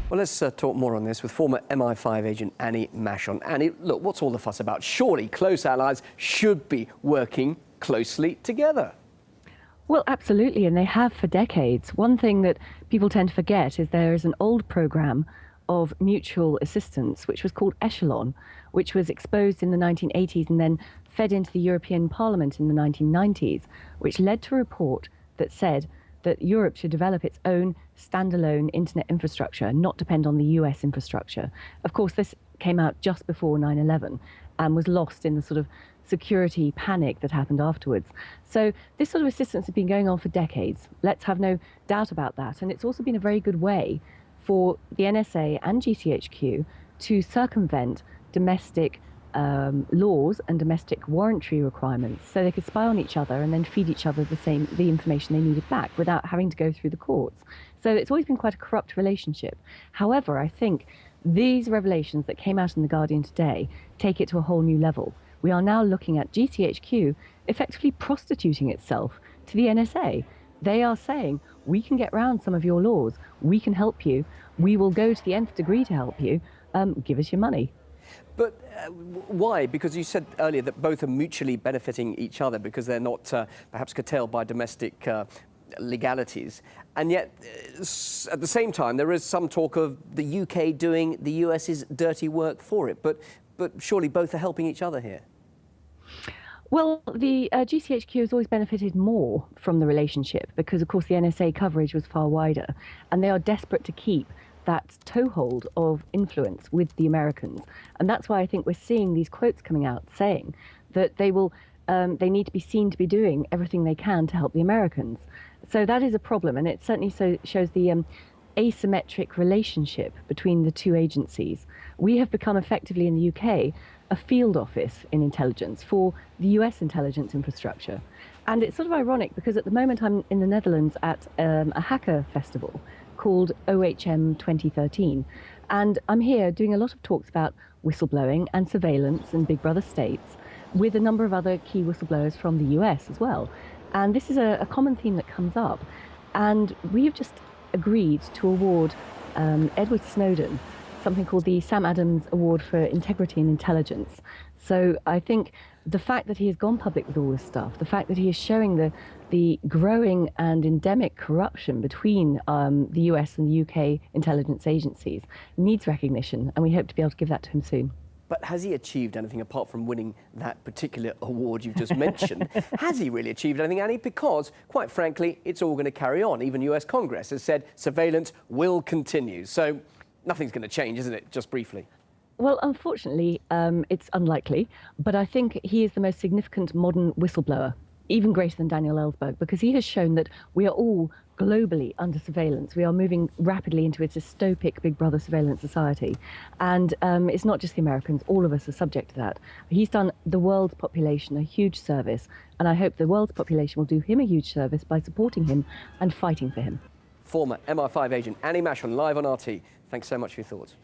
Well, let's talk more on this with former MI5 agent Annie Mashon. Annie, look, what's all the fuss about? Surely close allies should be working closely together. Well, absolutely, and they have for decades. One thing that people tend to forget is there is an old program of mutual assistance, which was called Echelon, which was exposed in the 1980s and then fed into the European Parliament in the 1990s, which led to a report that said that Europe should develop its own standalone internet infrastructure, not depend on the US infrastructure. Of course, this came out just before 9/11 and was lost in the sort of security panic that happened afterwards. So this sort of assistance has been going on for decades. Let's have no doubt about that. And it's also been a very good way for the NSA and GCHQ to circumvent domestic laws and domestic warrantry requirements, so they could spy on each other and then feed each other the information they needed back without having to go through the courts. So it's always been quite a corrupt relationship. However, I think these revelations that came out in The Guardian today take it to a whole new level. We are now looking at GCHQ effectively prostituting itself to the NSA. They are saying, we can get round some of your laws, we can help you, we will go to the nth degree to help you, give us your money. But why? Because you said earlier that both are mutually benefiting each other because they're not perhaps curtailed by domestic legalities. And yet, at the same time, there is some talk of the UK doing the US's dirty work for it. But surely both are helping each other here. Well, the GCHQ has always benefited more from the relationship because, of course, the NSA coverage was far wider, and they are desperate to keep that toehold of influence with the Americans. And that's why I think we're seeing these quotes coming out saying that they need to be seen to be doing everything they can to help the Americans. So that is a problem, and it certainly shows the asymmetric relationship between the two agencies. We have become effectively in the UK a field office in intelligence for the US intelligence infrastructure. And it's sort of ironic because at the moment I'm in the Netherlands at a hacker festival called OHM 2013. And I'm here doing a lot of talks about whistleblowing and surveillance and Big Brother states with a number of other key whistleblowers from the US as well. And this is a common theme that comes up. And we have just agreed to award Edward Snowden something called the Sam Adams Award for Integrity and Intelligence. So I think the fact that he has gone public with all this stuff, the fact that he is showing the growing and endemic corruption between the US and the UK intelligence agencies needs recognition, and we hope to be able to give that to him soon. But has he achieved anything apart from winning that particular award you've just mentioned? Has he really achieved anything, Annie? Because, quite frankly, it's all going to carry on. Even US Congress has said surveillance will continue. So nothing's going to change, isn't it? Just briefly. Well, unfortunately, it's unlikely, but I think he is the most significant modern whistleblower, even greater than Daniel Ellsberg, because he has shown that we are all globally under surveillance. We are moving rapidly into a dystopic Big Brother surveillance society. And it's not just the Americans, all of us are subject to that. He's done the world's population a huge service, and I hope the world's population will do him a huge service by supporting him and fighting for him. Former MI5 agent Annie Mashon, live on RT. Thanks so much for your thoughts.